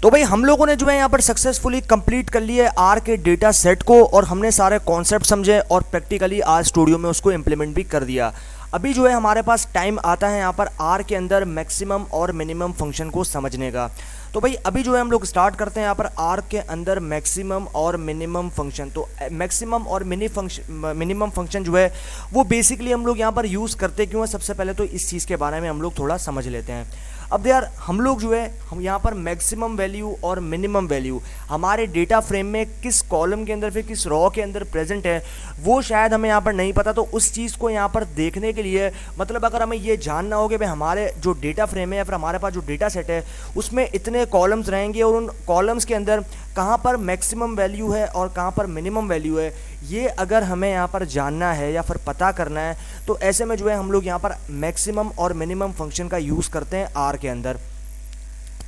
तो भाई हम लोगों ने जो है यहाँ पर सक्सेसफुली कंप्लीट कर लिया है आर के डेटा सेट को, और हमने सारे कॉन्सेप्ट समझे और प्रैक्टिकली आज स्टूडियो में उसको इम्प्लीमेंट भी कर दिया। अभी जो है हमारे पास टाइम आता है यहाँ पर आर के अंदर मैक्सिमम और मिनिमम फंक्शन को समझने का। तो भाई अभी जो है हम लोग स्टार्ट करते हैं यहाँ पर आर के अंदर मैक्सिमम और मिनिमम फंक्शन। तो मैक्सिमम और मिनिमम फंक्शन जो है वो बेसिकली हम लोग यहाँ पर यूज़ करते क्यों है, सबसे पहले तो इस चीज़ के बारे में हम लोग थोड़ा समझ लेते हैं। अब यार हम लोग जो है हम यहाँ पर मैक्सिमम वैल्यू और मिनिमम वैल्यू हमारे डेटा फ्रेम में किस कॉलम के अंदर फिर किस रॉ के अंदर प्रेजेंट है वो शायद हमें यहाँ पर नहीं पता। तो उस चीज़ को यहाँ पर देखने के लिए मतलब अगर हमें ये जानना हो कि भाई हमारे जो डेटा फ्रेम है या फिर हमारे पास जो डेटा सेट है उसमें इतने कॉलम्स रहेंगे और उन कॉलम्स के अंदर कहाँ पर मैक्सिमम वैल्यू है और कहाँ पर मिनिमम वैल्यू है, ये अगर हमें यहाँ पर जानना है या फिर पता करना है तो ऐसे में जो है हम लोग यहाँ पर मैक्सिमम और मिनिमम फंक्शन का यूज़ करते हैं आर के अंदर।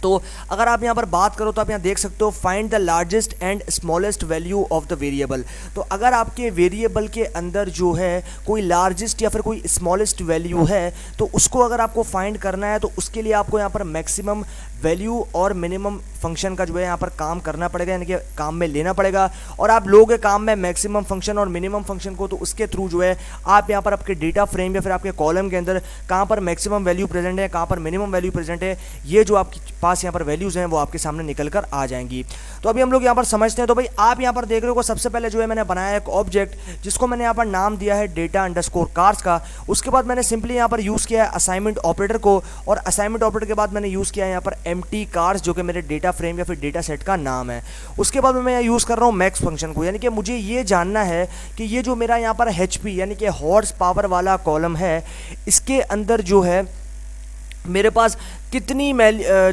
तो अगर आप यहाँ पर बात करो तो आप यहाँ देख सकते हो find the largest and smallest value of the variable. तो अगर आपके वेरिएबल के अंदर जो है कोई लार्जेस्ट या फिर कोई स्मॉलेस्ट वैल्यू है तो उसको अगर आपको फाइंड करना है तो उसके लिए आपको यहाँ पर मैक्सिमम वैल्यू और मिनिमम फंक्शन का जो है यहाँ पर काम करना पड़ेगा, यानी कि काम में लेना पड़ेगा। और आप लोगे काम में मैक्सिमम फंक्शन और मिनिमम फंक्शन को तो उसके थ्रू जो है आप यहाँ पर आपके डेटा फ्रेम या फिर आपके कॉलम के अंदर कहाँ पर मैक्सिमम वैल्यू प्रेजेंट है, कहाँ पर मिनिमम वैल्यू प्रेजेंट है, ये जो आपके पास यहाँ पर वैल्यूज़ हैं वो आपके सामने निकल कर आ जाएंगी। तो अभी हम लोग यहाँ पर समझते हैं। तो भाई आप यहाँ पर देख रहे हो सबसे पहले जो है मैंने बनाया एक ऑब्जेक्ट जिसको मैंने यहाँ पर नाम दिया है डेटा अंडरस्कोर कार्स का। उसके बाद मैंने सिंपली यहाँ पर यूज़ किया है असाइनमेंट ऑपरेटर को, और असाइनमेंट ऑपरेटर के बाद मैंने यूज़ किया है यहाँ पर एम्प्टी कार्स जो कि मेरे डेटा फ्रेम या फिर डेटा सेट का नाम है। उसके बाद मैं यूज़ कर रहा हूँ मैक्स फंक्शन को, यानी कि मुझे ये जानना है कि ये जो मेरा यहाँ पर HP यानी कि हॉर्स पावर वाला कॉलम है इसके अंदर जो है मेरे पास कितनी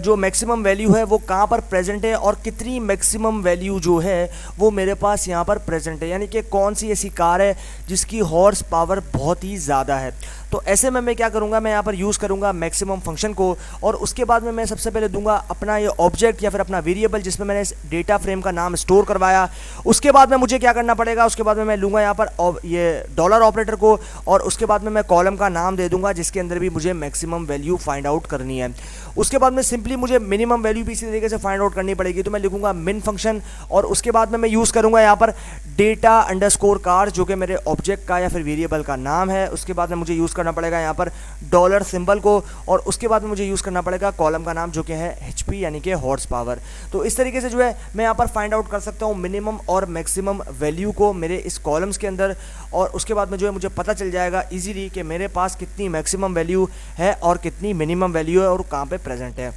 जो मैक्सिमम वैल्यू है वो कहाँ पर प्रेजेंट है और कितनी मैक्सिमम वैल्यू जो है वो मेरे पास यहाँ पर प्रेजेंट है, यानी कि कौन सी ऐसी कार है जिसकी हॉर्स पावर बहुत ही ज़्यादा है। तो ऐसे में मैं क्या करूँगा, मैं यहाँ पर यूज़ करूँगा मैक्सिमम फंक्शन को, और उसके बाद में मैं सबसे पहले दूंगा अपना ये ऑब्जेक्ट या फिर अपना वेरिएबल जिसमें मैंने इस डेटा फ्रेम का नाम स्टोर करवाया। उसके बाद में मुझे क्या करना पड़ेगा, उसके बाद में मैं लूँगा यहाँ पर ये डॉलर ऑपरेटर को, और उसके बाद में मैं कॉलम का नाम दे दूँगा जिसके अंदर भी मुझे मैक्सिमम वैल्यू फाइंड आउट करनी है। उसके बाद में सिंपली मुझे मिनिमम वैल्यू भी इसी तरीके से फाइंड आउट करनी पड़ेगी। तो मैं लिखूंगा मिन फंक्शन, और उसके बाद में मैं यूज़ करूंगा यहाँ पर डेटा अंडरस्कोर कार जो कि मेरे ऑब्जेक्ट का या फिर वेरिएबल का नाम है। उसके बाद में मुझे यूज़ करना पड़ेगा यहाँ पर डॉलर सिंबल को, और उसके बाद में मुझे यूज़ करना पड़ेगा कॉलम का नाम जो कि है HP यानी कि हॉर्स पावर। तो इस तरीके से जो है मैं यहाँ पर फाइंड आउट कर सकता हूँ मिनिमम और मैक्सिमम वैल्यू को मेरे इस कॉलम्स के अंदर, और उसके बाद में जो है मुझे पता चल जाएगा इजीली कि मेरे पास कितनी मैक्सिमम वैल्यू है और कितनी मिनिमम वैल्यू है और कहाँ पे प्रेजेंट है।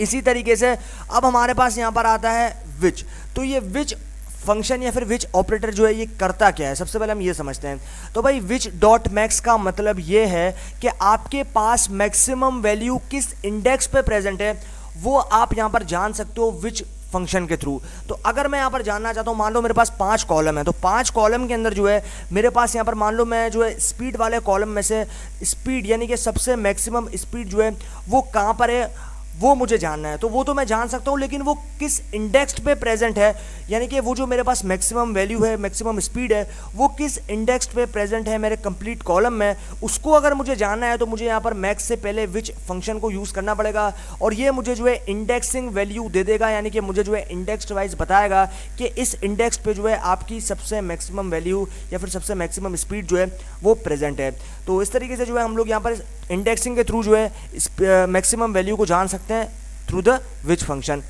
इसी तरीके से अब हमारे पास यहाँ पर आता है विच। तो ये विच फंक्शन या फिर विच ऑपरेटर जो है ये करता क्या है, सबसे पहले हम ये समझते हैं। तो भाई विच डॉट मैक्स का मतलब ये है कि आपके पास मैक्सिमम वैल्यू किस इंडेक्स पे प्रेजेंट है वो आप यहाँ पर जान सकते हो विच फंक्शन के थ्रू। तो अगर मैं यहाँ पर जानना चाहता हूँ, मान लो मेरे पास 5 कॉलम है, तो 5 कॉलम के अंदर जो है मेरे पास यहाँ पर मान लो मैं जो है स्पीड वाले कॉलम में से स्पीड यानी कि सबसे मैक्सिमम स्पीड जो है वो कहाँ पर है वो मुझे जानना है। तो वो तो मैं जान सकता हूँ, लेकिन वो किस इंडेक्स पे प्रेजेंट है, यानी कि वो जो मेरे पास मैक्सिमम वैल्यू है मैक्सिमम स्पीड है वो किस इंडेक्स पे प्रेजेंट है मेरे कंप्लीट कॉलम में, उसको अगर मुझे जानना है तो मुझे यहाँ पर मैक्स से पहले विच फंक्शन को यूज़ करना पड़ेगा, और ये मुझे जो है इंडेक्सिंग वैल्यू दे देगा, यानी कि मुझे जो है इंडेक्स वाइज बताएगा कि इस इंडेक्स पे जो है आपकी सबसे मैक्सिमम वैल्यू या फिर सबसे मैक्सिमम स्पीड जो है वो प्रेजेंट है। तो इस तरीके से जो है हम लोग यहाँ पर इंडेक्सिंग के थ्रू जो है मैक्सिमम वैल्यू को जान सकते हैं थ्रू द विच फंक्शन।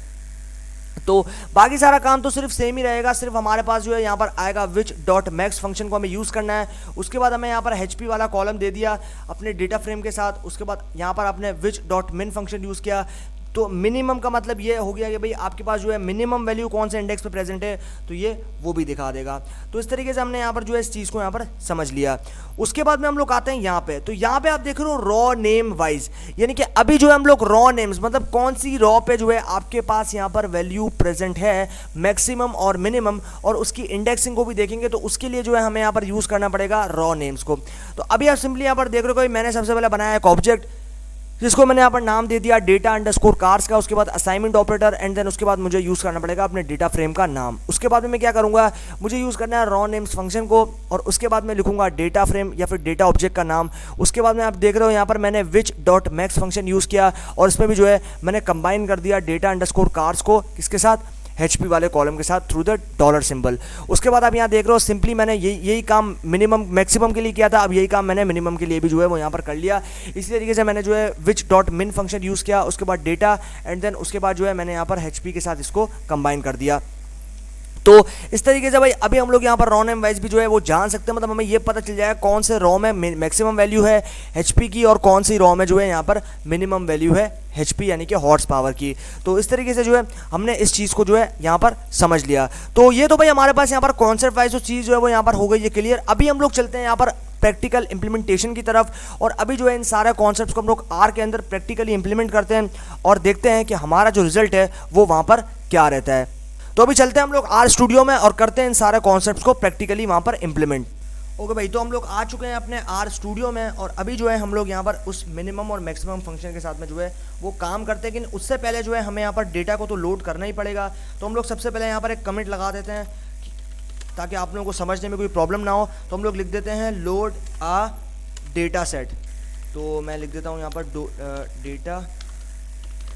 तो बाकी सारा काम तो सिर्फ सेम ही रहेगा, सिर्फ हमारे पास जो है यहाँ पर आएगा विच डॉट मैक्स फंक्शन को हमें यूज़ करना है। उसके बाद हमें यहाँ पर HP वाला कॉलम दे दिया अपने डेटा फ्रेम के साथ। उसके बाद यहाँ पर आपने विच डॉट मिन फंक्शन यूज़ किया। तो मिनिमम का मतलब ये हो गया कि भाई आपके पास जो है मिनिमम वैल्यू कौन से इंडेक्स पे प्रेजेंट है, तो ये वो भी दिखा देगा। तो इस तरीके से हमने यहाँ पर जो है इस चीज़ को यहाँ पर समझ लिया। उसके बाद में हम लोग आते हैं यहाँ पे। तो यहाँ पे आप देख रहे हो रॉ नेम वाइज, यानी कि अभी जो है हम लोग रॉ नेम्स मतलब कौन सी रॉ पे जो है आपके पास यहाँ पर वैल्यू प्रेजेंट है मैक्सिमम और मिनिमम, और उसकी इंडेक्सिंग को भी देखेंगे। तो उसके लिए जो है हमें यहाँ पर यूज़ करना पड़ेगा रॉ नेम्स को। तो अभी आप सिंपली यहाँ पर देख रहे हो मैंने सबसे पहले बनाया एक ऑब्जेक्ट जिसको मैंने यहाँ पर नाम दे दिया डेटा अंडरस्कोर कार्स का, उसके बाद असाइनमेंट ऑपरेटर, एंड देन उसके बाद मुझे यूज़ करना पड़ेगा अपने डेटा फ्रेम का नाम। उसके बाद में मैं क्या करूँगा, मुझे यूज़ करना है रॉ नेम्स फंक्शन को, और उसके बाद मैं लिखूंगा डेटा फ्रेम या फिर डेटा ऑब्जेक्ट का नाम। उसके बाद में आप देख रहे हो यहाँ पर मैंने विच डॉट मैक्स फंक्शन यूज़ किया, और इसमें भी जो है मैंने कंबाइन कर दिया डेटा अंडरस्कोर कार्स को किसके साथ, HP वाले कॉलम के साथ थ्रू द डॉलर सिंबल। उसके बाद आप यहाँ देख रहे हो सिंपली मैंने यही काम मिनिमम मैक्सिमम के लिए किया था, अब यही काम मैंने मिनिमम के लिए भी जो है वो यहाँ पर कर लिया। इसी तरीके से मैंने जो है विच डॉट मिन फंक्शन यूज़ किया, उसके बाद डेटा, एंड देन उसके बाद जो है मैंने यहाँ पर HP के साथ इसको कंबाइन कर दिया। तो इस तरीके से भाई अभी हम लोग यहाँ पर रॉ नेम वाइज भी जो है वो जान सकते हैं, मतलब हमें ये पता चल जाएगा कौन से रॉ में मैक्सिमम वैल्यू है HP की और कौन सी रॉ में जो है यहाँ पर मिनिमम वैल्यू है HP यानी कि हॉर्स पावर की। तो इस तरीके से जो है हमने इस चीज़ को जो है यहाँ पर समझ लिया। तो ये तो भाई हमारे पास यहाँ पर कॉन्सेप्ट वाइज जो चीज़ जो है वो यहाँ पर हो गई है क्लियर। अभी हम लोग चलते हैं यहाँ पर प्रैक्टिकल इंप्लीमेंटेशन की तरफ, और अभी जो है इन सारे कॉन्सेप्ट्स को हम लोग आर के अंदर प्रैक्टिकली इंप्लीमेंट करते हैं और देखते हैं कि हमारा जो रिजल्ट है वो वहाँ पर क्या रहता है। तो अभी चलते हैं हम लोग आर स्टूडियो में और करते हैं इन सारे कॉन्सेप्ट्स को प्रैक्टिकली वहाँ पर इंप्लीमेंट। ओके भाई, तो हम लोग आ चुके हैं अपने आर स्टूडियो में, और अभी जो है हम लोग यहाँ पर उस मिनिमम और मैक्सिमम फंक्शन के साथ में जो है वो काम करते हैं। लेकिन उससे पहले जो है हमें यहाँ पर डेटा को तो लोड करना ही पड़ेगा। तो हम लोग सबसे पहले यहाँ पर एक कमेंट लगा देते हैं ताकि आप लोगों को समझने में कोई प्रॉब्लम ना हो। तो हम लोग लिख देते हैं लोड आ डेटा सेट। तो मैं लिख देता हूँ यहाँ पर डेटा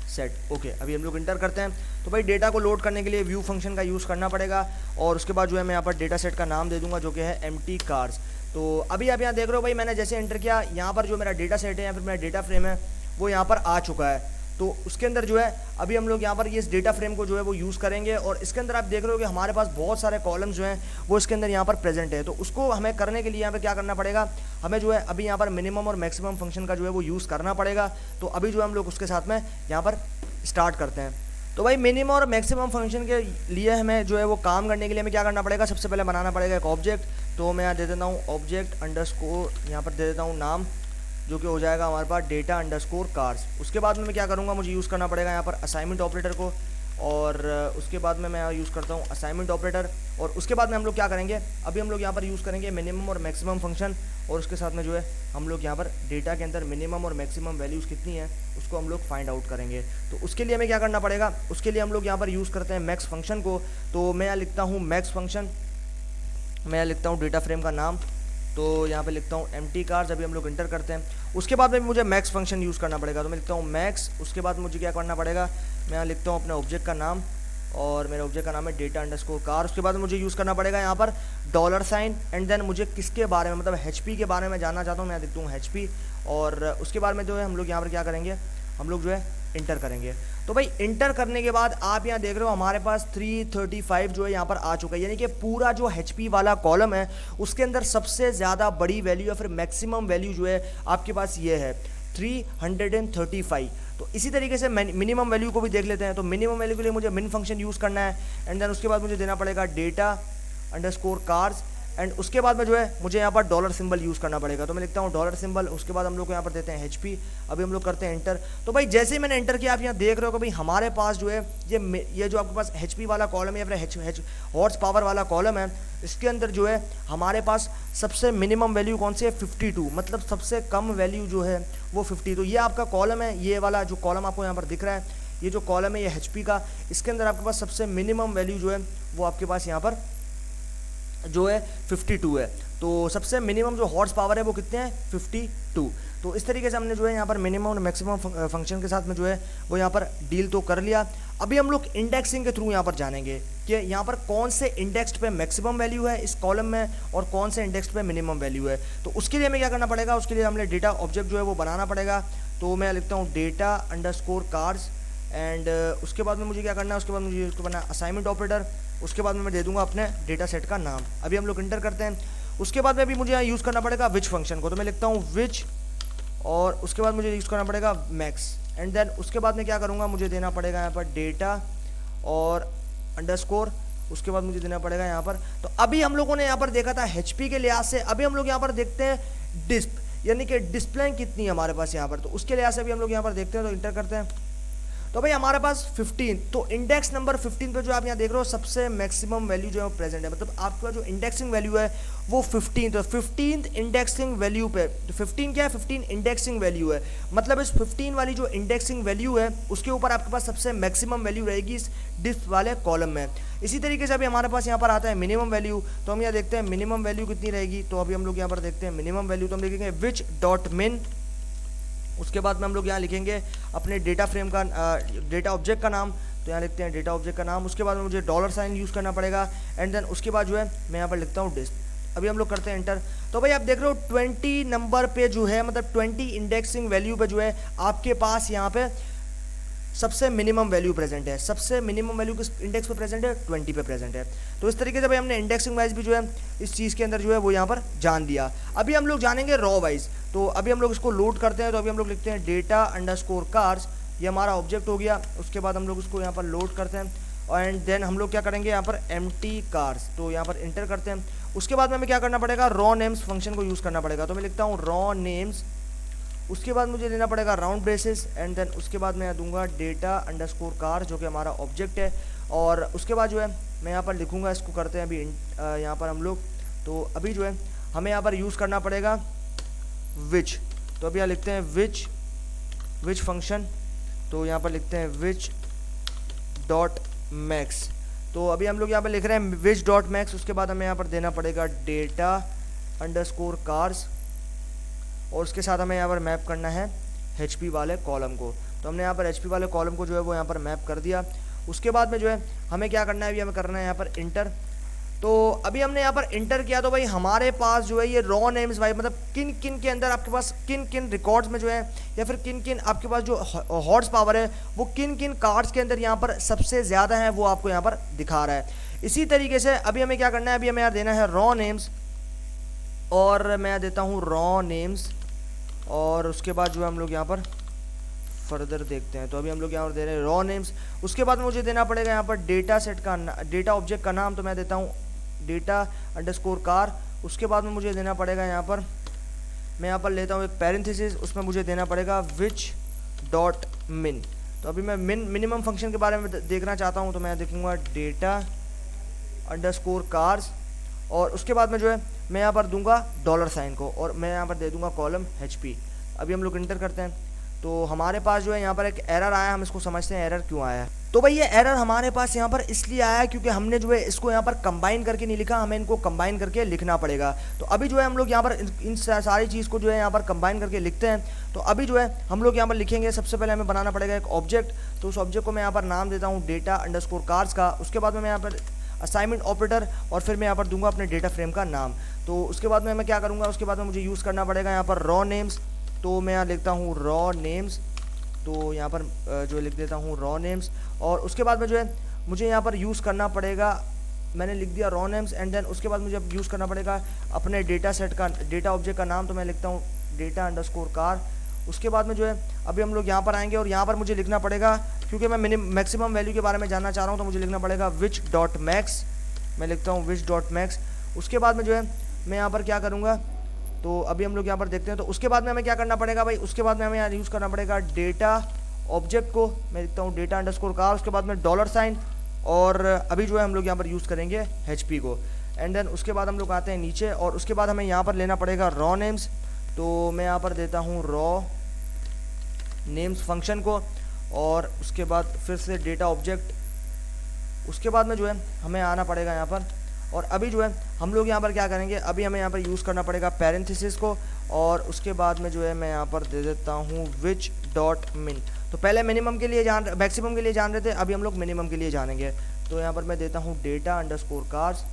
सेट। ओके, अभी हम लोग इंटर करते हैं। तो भाई डेटा को लोड करने के लिए व्यू फंक्शन का यूज़ करना पड़ेगा, और उसके बाद जो है मैं यहाँ पर डेटा सेट का नाम दे दूंगा जो कि है एम्प्टी कार्स। तो अभी आप यहाँ देख रहे हो भाई मैंने जैसे एंटर किया, यहाँ पर जो मेरा डेटा सेट है या फिर मेरा डेटा फ्रेम है वो यहाँ पर आ चुका है। तो उसके अंदर जो है अभी हम लोग यहाँ पर ये इस डेटा फ्रेम को जो है वो यूज़ करेंगे, और इसके अंदर आप देख रहे हो कि हमारे पास बहुत सारे कॉलम्स जो हैं वो इसके अंदर यहाँ पर प्रेजेंट है। तो उसको हमें करने के लिए यहाँ पर क्या करना पड़ेगा, हमें जो है अभी यहाँ पर मिनिमम और मैक्सिमम फंक्शन का जो है वो यूज़ करना पड़ेगा। तो अभी जो है हम लोग उसके साथ में यहाँ पर स्टार्ट करते हैं। तो भाई मिनिमम और मैक्सिमम फंक्शन के लिए हमें जो है वो काम करने के लिए हमें क्या करना पड़ेगा, सबसे पहले बनाना पड़ेगा एक ऑब्जेक्ट। तो मैं यहाँ दे देता हूँ ऑब्जेक्ट अंडरस्कोर, यहाँ पर दे देता हूँ नाम जो कि हो जाएगा हमारे पास डेटा अंडरस्कोर कार्स। उसके बाद में मैं क्या करूँगा, मुझे यूज़ करना पड़ेगा यहाँ पर असाइनमेंट ऑपरेटर को, और उसके बाद में मैं यूज़ करता हूँ असाइनमेंट ऑपरेटर। और उसके बाद में हम लोग क्या करेंगे, अभी हम लोग यहाँ पर यूज़ करेंगे मिनिमम और मैक्सिमम फंक्शन, और उसके साथ में जो है हम लोग यहाँ पर डेटा के अंदर मिनिमम और मैक्सिमम वैल्यूज़ कितनी है उसको हम लोग फाइंड आउट करेंगे। तो उसके लिए हमें क्या करना पड़ेगा, उसके लिए हम लोग यहाँ पर यूज़ करते हैं मैक्स फंक्शन को। तो मैं यहाँ लिखता हूँ मैक्स फंक्शन, मैं यहाँ लिखता हूँ डेटा फ्रेम का नाम, तो यहाँ पे लिखता हूँ एम्प्टी कार्स। अभी हम लोग इंटर करते हैं। उसके बाद में मुझे मैक्स फंक्शन यूज़ करना पड़ेगा, तो मैं लिखता हूँ मैक्स। उसके बाद मुझे क्या करना पड़ेगा, मैं यहाँ लिखता हूँ अपने ऑब्जेक्ट का नाम, और मेरा ऑब्जेक्ट का नाम है डेटा अंडरस्कोर कार। उसके बाद मुझे यूज़ करना पड़ेगा यहाँ पर डॉलर साइन, एंड देन मुझे किसके बारे में, मतलब HP के बारे में जानना चाहता हूँ, मैं लिखता हूँ HP। और उसके बाद में जो है हम लोग यहाँ पर क्या करेंगे, हम लोग जो है इंटर करेंगे। तो भाई इंटर करने के बाद आप यहाँ देख रहे हो हमारे पास 335 जो है यहाँ पर आ चुका है, यानी कि पूरा जो HP वाला कॉलम है उसके अंदर सबसे ज़्यादा बड़ी वैल्यू या फिर मैक्सिमम वैल्यू जो है आपके पास ये है 335। तो इसी तरीके से मिनिमम वैल्यू को भी देख लेते हैं। तो मिनिमम वैल्यू के लिए मुझे मिन फंक्शन यूज़ करना है, एंड देन उसके बाद मुझे देना पड़ेगा डेटा अंडरस्कोर कार्स, एंड उसके बाद में जो है मुझे यहाँ पर डॉलर सिंबल यूज़ करना पड़ेगा। तो मैं लिखता हूँ डॉलर सिंबल। उसके बाद हम लोग को यहाँ पर देते हैं HP। अभी हम लोग करते हैं इंटर। तो भाई जैसे ही मैंने इंटर किया, आप यहाँ देख रहे हो कि भाई हमारे पास जो है ये जो आपके पास HP वाला कॉलम है या फिर हॉर्स पावर वाला कॉलम है, इसके अंदर जो है हमारे पास सबसे मिनिमम वैल्यू कौन सी है, 52, मतलब सबसे कम वैल्यू जो है वो 50। तो ये आपका कॉलम है, ये वाला जो कॉलम आपको यहाँ पर दिख रहा है, ये जो कॉलम है ये HP का, इसके अंदर आपके पास सबसे मिनिमम वैल्यू जो है वो आपके पास यहाँ पर जो है 52 है। तो सबसे मिनिमम जो हॉर्स पावर है वो कितने हैं, 52। तो इस तरीके से हमने जो है यहाँ पर मिनिमम और मैक्सिमम फंक्शन के साथ में जो है वो यहाँ पर डील तो कर लिया। अभी हम लोग इंडेक्सिंग के थ्रू यहाँ पर जानेंगे कि यहाँ पर कौन से इंडेक्स पे मैक्सिमम वैल्यू है इस कॉलम में और कौन से इंडेक्स पे मिनिमम वैल्यू है। तो उसके लिए हमें क्या करना पड़ेगा, उसके लिए हमें डेटा ऑब्जेक्ट जो है वो बनाना पड़ेगा। तो मैं लिखता हूँ डेटा अंडरस्कोर कार्स, एंड उसके बाद में मुझे क्या करना है, उसके बाद मुझे उसको बनाना असाइनमेंट ऑपरेटर। उसके बाद में मैं दे दूंगा अपने डेटा सेट का नाम। अभी हम लोग इंटर करते हैं। उसके बाद में भी मुझे यहाँ यूज़ करना पड़ेगा विच फंक्शन को, तो मैं लिखता हूँ विच, और उसके बाद मुझे यूज़ करना पड़ेगा मैक्स, एंड देन उसके बाद में क्या करूँगा, मुझे देना पड़ेगा यहाँ पर डेटा और अंडरस्कोर। उसके बाद मुझे देना पड़ेगा यहाँ पर। तो अभी हम लोगों ने यहाँ पर देखा था HP के लिहाज से, अभी हम लोग यहाँ पर देखते हैं डिस्प, यानी कि डिस्प्ले कितनी है हमारे पास यहाँ पर। तो उसके लिहाज से अभी हम लोग यहाँ पर देखते हैं। तो इंटर करते हैं। तो भाई हमारे पास 15, तो इंडेक्स नंबर 15 पे जो आप यहाँ देख रहे हो सबसे मैक्सिमम वैल्यू जो है प्रेजेंट है, मतलब आपके पास जो इंडेक्सिंग वैल्यू है वो 15, तो 15 इंडेक्सिंग वैल्यू पे, तो 15 क्या है, 15 इंडेक्सिंग वैल्यू है, मतलब इस 15 वाली जो इंडेक्सिंग वैल्यू है उसके ऊपर आपके पास सबसे मैक्सिमम वैल्यू रहेगी इस डिफ वाले कॉलम में। इसी तरीके से अभी हमारे पास यहाँ पर आता है मिनिमम वैल्यू, तो हम यहाँ देखते हैं मिनिमम वैल्यू कितनी रहेगी, तो अभी हम लोग यहाँ पर देखते हैं मिनिमम वैल्यू, तो हम लिखेंगे विच डॉट मिन, उसके बाद में हम लोग यहाँ लिखेंगे अपने डेटा फ्रेम का डेटा ऑब्जेक्ट का नाम, तो यहाँ लिखते हैं डेटा ऑब्जेक्ट का नाम, उसके बाद में मुझे डॉलर साइन यूज़ करना पड़ेगा, एंड देन उसके बाद जो है मैं यहाँ पर लिखता हूँ डिस्ट। अभी हम लोग करते हैं एंटर, तो भाई आप देख रहे हो 20 नंबर पे जो है, मतलब 20 इंडेक्सिंग वैल्यू पे जो है आपके पास यहाँ पे सबसे मिनिमम वैल्यू प्रेजेंट है, सबसे मिनिमम वैल्यू किस इंडेक्स पे प्रेजेंट है, 20 पे प्रेजेंट है। तो इस तरीके से भाई हमने इंडेक्सिंग वाइज भी जो है इस चीज़ के अंदर जो है वो यहाँ पर जान दिया। अभी हम लोग जानेंगे रॉ वाइज, तो अभी हम लोग इसको लोड करते हैं, तो अभी हम लोग लिखते हैं डेटा अंडरस्कोर कार्स, ये हमारा ऑब्जेक्ट हो गया, उसके बाद हम लोग उसको यहाँ पर लोड करते हैं, एंड देन हम लोग क्या करेंगे यहाँ पर एम्प्टी कार्स, तो यहाँ पर इंटर करते हैं, उसके बाद में हमें क्या करना पड़ेगा, रॉ नेम्स फंक्शन को यूज़ करना पड़ेगा, तो मैं लिखता हूँ रॉ नेम्स, उसके बाद मुझे लेना पड़ेगा राउंड ब्रेसेस, एंड देन उसके बाद मैं दूंगा डेटा अंडरस्कोर कार जो कि हमारा ऑब्जेक्ट है, और उसके बाद जो है मैं यहाँ पर लिखूंगा, इसको करते हैं अभी यहाँ पर हम लोग, तो अभी जो है हमें यहाँ पर यूज़ करना पड़ेगा विच, तो अभी यहाँ लिखते हैं विच फंक्शन, तो यहाँ पर लिखते हैं विच डॉट मैक्स, तो अभी हम लोग यहाँ पर लिख रहे हैं विच डॉट मैक्स, उसके बाद हमें यहाँ पर देना पड़ेगा डेटा अंडरस्कोर कार्स, और उसके साथ हमें यहाँ पर मैप करना है HP वाले कॉलम को, तो हमने यहाँ पर HP वाले कॉलम को जो है वो यहाँ पर मैप कर दिया। उसके बाद में जो है हमें क्या करना है, अभी हमें करना है यहाँ पर इंटर, तो अभी हमने यहाँ पर इंटर किया, तो भाई हमारे पास जो है ये रॉ नेम्स भाई, मतलब किन किन के अंदर आपके पास किन किन रिकॉर्ड्स में जो है, या फिर किन किन आपके पास जो हॉर्स पावर है वो किन किन कार्ड्स के अंदर यहाँ पर सबसे ज़्यादा है वो आपको यहाँ पर दिखा रहा है। इसी तरीके से अभी हमें क्या करना है, अभी हमें यहाँ देना है रॉ नेम्स, और मैं देता हूँ रॉ नेम्स, और उसके बाद जो है हम लोग यहाँ पर फर्दर देखते हैं, तो अभी हम लोग यहाँ पर दे रहे हैं रॉ नेम्स, उसके बाद मुझे देना पड़ेगा यहाँ पर डेटा सेट का डेटा ऑब्जेक्ट का नाम, तो मैं देता हूँ डेटा अंडरस्कोर कार, उसके बाद में मुझे देना पड़ेगा यहाँ पर, मैं यहाँ पर लेता हूँ एक पैरेंथेसिस, उसमें मुझे देना पड़ेगा विच डॉट मिन, तो अभी मैं मिनिमम फंक्शन के बारे में देखना चाहता हूँ, तो मैं देखूँगा डेटा अंडरस्कोर कार्स, और उसके बाद में जो है मैं यहाँ पर दूंगा डॉलर साइन को, और मैं यहाँ पर दे दूंगा कॉलम HP। अभी हम लोग इंटर करते हैं, तो हमारे पास जो है यहाँ पर एक एरर आया, हम इसको समझते हैं एरर क्यों आया है। तो भाई ये एरर हमारे पास यहाँ पर इसलिए आया क्योंकि हमने जो है इसको यहाँ पर कंबाइन करके नहीं लिखा, हमें इनको कंबाइन करके लिखना पड़ेगा। तो अभी जो है हम लोग यहाँ पर इन सारी चीज़ को जो है यहाँ पर कंबाइन करके लिखते हैं। तो अभी जो है हम लोग यहाँ पर लिखेंगे, सबसे पहले हमें बनाना पड़ेगा एक ऑब्जेक्ट, तो उस ऑब्जेक्ट को मैं यहाँ पर नाम देता हूँ डेटा अंडरस्कोर कार्स का, उसके बाद में मैं यहाँ पर असाइनमेंट ऑपरेटर, और फिर मैं यहाँ पर दूंगा अपने डेटा फ्रेम का नाम। तो उसके बाद में मैं क्या करूँगा, उसके बाद में मुझे यूज़ करना पड़ेगा यहाँ पर रॉ नेम्स, तो मैं यहाँ लिखता हूँ रॉ नेम्स, तो यहाँ पर जो लिख देता हूँ रॉ नेम्स, और उसके बाद में जो है मुझे यहाँ पर यूज़ करना पड़ेगा, मैंने लिख दिया रॉ नेम्स, एंड देन उसके बाद मुझे अब यूज़ करना पड़ेगा अपने डेटा सेट का डेटा ऑब्जेक्ट का नाम, तो मैं लिखता हूँ डेटा अंडरस्कोर कार। उसके बाद में जो है अभी हम लोग यहाँ पर आएंगे, और यहाँ पर मुझे लिखना पड़ेगा, क्योंकि मैं मैक्सिमम वैल्यू के बारे में जानना चाह रहा हूँ, तो मुझे लिखना पड़ेगा विच डॉट मैक्स, मैं लिखता हूँ विच डॉट मैक्स। उसके बाद में जो है मैं यहाँ पर क्या करूँगा, तो अभी हम लोग यहाँ पर देखते हैं, तो उसके बाद में हमें क्या करना पड़ेगा भाई, उसके बाद में हमें यहाँ यूज़ करना पड़ेगा डेटा ऑब्जेक्ट को, मैं लिखता हूँ डेटा अंडरस्कोर कार, उसके बाद में डॉलर साइन, और अभी जो है हम लोग यहाँ पर यूज़ करेंगे HP को, एंड देन उसके बाद हम लोग आते हैं नीचे, और उसके बाद हमें यहाँ पर लेना पड़ेगा रॉ नेम्स, तो मैं यहाँ पर देता हूँ रॉ नेम्स फंक्शन को, और उसके बाद फिर से डेटा ऑब्जेक्ट, उसके बाद में जो है हमें आना पड़ेगा यहाँ पर, और अभी जो है हम लोग यहाँ पर क्या करेंगे, अभी हमें यहाँ पर यूज़ करना पड़ेगा पैरेंथेसिस को, और उसके बाद में जो है मैं यहाँ पर दे देता हूँ विच डॉट मिन। तो पहले मिनिमम के लिए मैक्सिमम के लिए जान रहे थे, अभी हम लोग मिनिमम के लिए जानेंगे, तो यहाँ पर मैं देता हूँ डेटा अंडरस्कोर कार्स,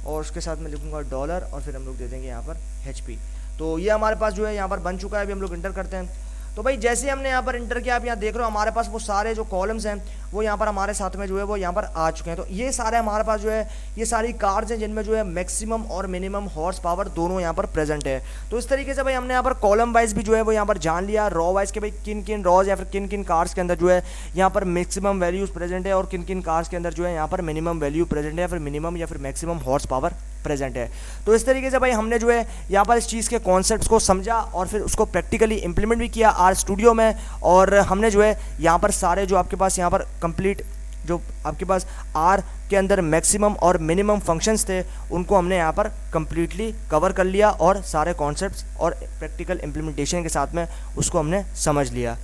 और उसके साथ में लिखूँगा डॉलर, और फिर हम लोग दे देंगे यहाँ पर HP। तो ये हमारे पास जो है यहाँ पर बन चुका है। अभी हम लोग इंटर करते हैं, तो भाई जैसे हमने यहाँ पर इंटर किया, आप यहाँ देख रहे हो हमारे पास वो सारे जो कॉलम्स हैं वो यहाँ पर हमारे साथ में जो है वो यहाँ पर आ चुके हैं। तो ये सारे हमारे पास जो है ये सारी कार्स हैं जिनमें जो है मैक्सिमम और मिनिमम हॉर्स पावर दोनों यहाँ पर प्रेजेंट है। तो इस तरीके से भाई हमने यहाँ पर कॉलम वाइज भी जो है वो यहाँ पर जान लिया, रॉ वाइज के भाई किन किन रॉज या फिर किन किन कार्स के अंदर जो है यहाँ पर मैक्सिमम वैल्यूज प्रेजेंट है, और किन किन कार्स के अंदर जो है यहाँ पर मिनिमम वैल्यू प्रेजेंट है, या फिर मिनिमम या फिर मैक्सिमम हॉर्स पावर प्रेजेंट है। तो इस तरीके से भाई हमने जो है यहाँ पर इस चीज़ के कॉन्सेप्ट्स को समझा और फिर उसको प्रैक्टिकली इंप्लीमेंट भी किया आर स्टूडियो में, और हमने जो है यहाँ पर सारे जो आपके पास यहाँ पर कंप्लीट जो आपके पास आर के अंदर मैक्सिमम और मिनिमम फंक्शंस थे उनको हमने यहाँ पर कम्प्लीटली कवर कर लिया और सारे कॉन्सेप्ट्स और प्रैक्टिकल इम्प्लीमेंटेशन के साथ में उसको हमने समझ लिया।